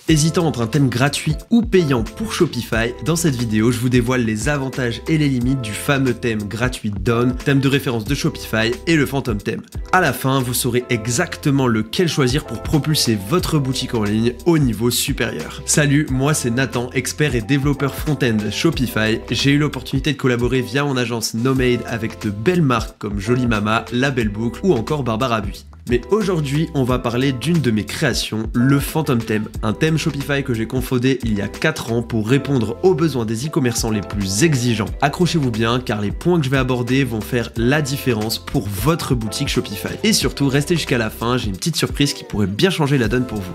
Hésitant entre un thème gratuit ou payant pour Shopify, dans cette vidéo, je vous dévoile les avantages et les limites du fameux thème gratuit Dawn, thème de référence de Shopify et le Phantom Theme. À la fin, vous saurez exactement lequel choisir pour propulser votre boutique en ligne au niveau supérieur. Salut, moi c'est Nathan, expert et développeur front-end Shopify. J'ai eu l'opportunité de collaborer via mon agence Nomade avec de belles marques comme Jolie Mama, La Belle Boucle ou encore Barbara Buis. Mais aujourd'hui, on va parler d'une de mes créations, le Phantom Theme, un thème Shopify que j'ai confondé il y a 4 ans pour répondre aux besoins des e-commerçants les plus exigeants. Accrochez-vous bien car les points que je vais aborder vont faire la différence pour votre boutique Shopify. Et surtout, restez jusqu'à la fin, j'ai une petite surprise qui pourrait bien changer la donne pour vous.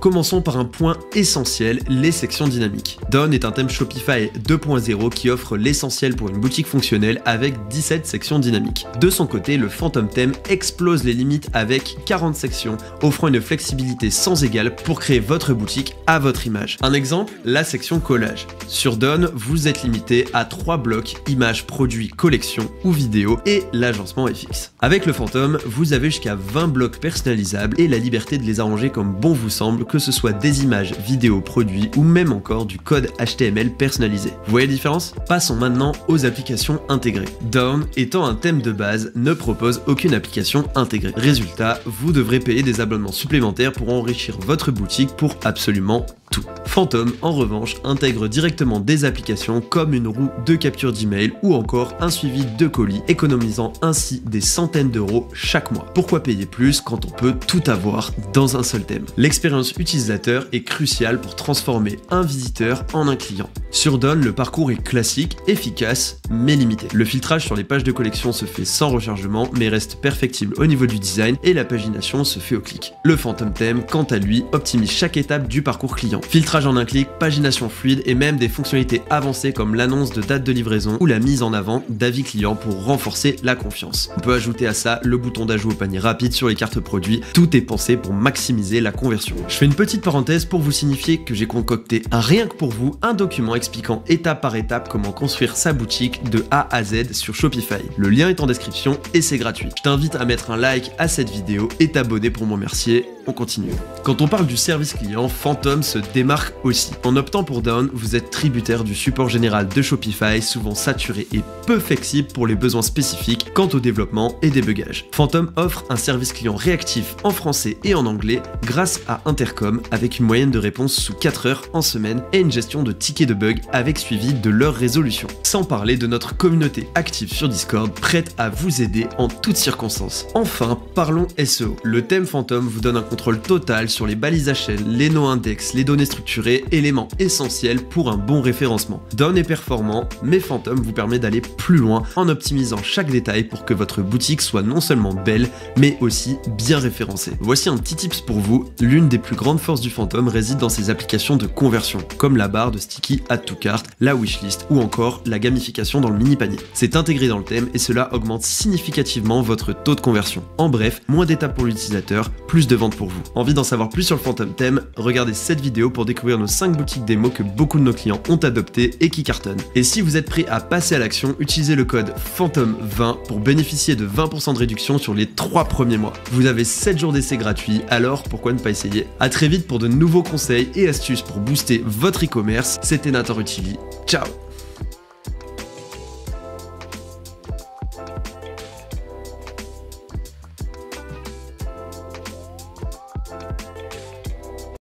Commençons par un point essentiel, les sections dynamiques. Dawn est un thème Shopify 2.0 qui offre l'essentiel pour une boutique fonctionnelle avec 17 sections dynamiques. De son côté, le Phantom Theme explose les limites avec 40 sections, offrant une flexibilité sans égale pour créer votre boutique à votre image. Un exemple, la section collage. Sur Dawn, vous êtes limité à 3 blocs, images, produits, collections ou vidéos et l'agencement est fixe. Avec le Phantom, vous avez jusqu'à 20 blocs personnalisables et la liberté de les arranger comme bon vous semble, que ce soit des images, vidéos, produits ou même encore du code HTML personnalisé. Vous voyez la différence? Passons maintenant aux applications intégrées. Dawn, étant un thème de base, ne propose aucune application intégrée. Résultat, vous devrez payer des abonnements supplémentaires pour enrichir votre boutique pour absolument tout. Phantom, en revanche, intègre directement des applications comme une roue de capture d'email ou encore un suivi de colis, économisant ainsi des centaines d'euros chaque mois. Pourquoi payer plus quand on peut tout avoir dans un seul thème? L'expérience utilisateur est cruciale pour transformer un visiteur en un client. Sur Dawn, le parcours est classique, efficace, mais limité. Le filtrage sur les pages de collection se fait sans rechargement, mais reste perfectible au niveau du design et la pagination se fait au clic. Le Phantom Theme, quant à lui, optimise chaque étape du parcours client. Filtrage en un clic, pagination fluide et même des fonctionnalités avancées comme l'annonce de date de livraison ou la mise en avant d'avis clients pour renforcer la confiance. On peut ajouter à ça le bouton d'ajout au panier rapide sur les cartes produits. Tout est pensé pour maximiser la conversion. Je fais une petite parenthèse pour vous signifier que j'ai concocté rien que pour vous un document expliquant étape par étape comment construire sa boutique de A à Z sur Shopify. Le lien est en description et c'est gratuit. Je t'invite à mettre un like à cette vidéo et t'abonner pour m'en remercier. On continue. Quand on parle du service client, Phantom se démarque aussi. En optant pour Dawn, vous êtes tributaire du support général de Shopify, souvent saturé et peu flexible pour les besoins spécifiques quant au développement et débugage. Phantom offre un service client réactif en français et en anglais grâce à Intercom avec une moyenne de réponse sous 4 heures en semaine et une gestion de tickets de bugs avec suivi de leur résolution. Sans parler de notre communauté active sur Discord prête à vous aider en toutes circonstances. Enfin, parlons SEO. Le thème Phantom vous donne un contrôle total sur les balises HL, les no-index, les données structurées, éléments essentiels pour un bon référencement. Dawn est performant, mais Phantom vous permet d'aller plus loin en optimisant chaque détail pour que votre boutique soit non seulement belle, mais aussi bien référencée. Voici un petit tips pour vous. L'une des plus grandes forces du Phantom réside dans ses applications de conversion, comme la barre de sticky add to cart, la wishlist ou encore la gamification dans le mini panier. C'est intégré dans le thème et cela augmente significativement votre taux de conversion. En bref, moins d'étapes pour l'utilisateur, plus de ventes pour vous. Envie d'en savoir plus sur le Phantom Theme? Regardez cette vidéo pour découvrir nos 5 boutiques démo que beaucoup de nos clients ont adoptées et qui cartonnent. Et si vous êtes prêt à passer à l'action, utilisez le code PHANTOM20 pour bénéficier de 20% de réduction sur les 3 premiers mois. Vous avez 7 jours d'essai gratuits, alors pourquoi ne pas essayer? A très vite pour de nouveaux conseils et astuces pour booster votre e-commerce. C'était Nathan Rutilli. Ciao!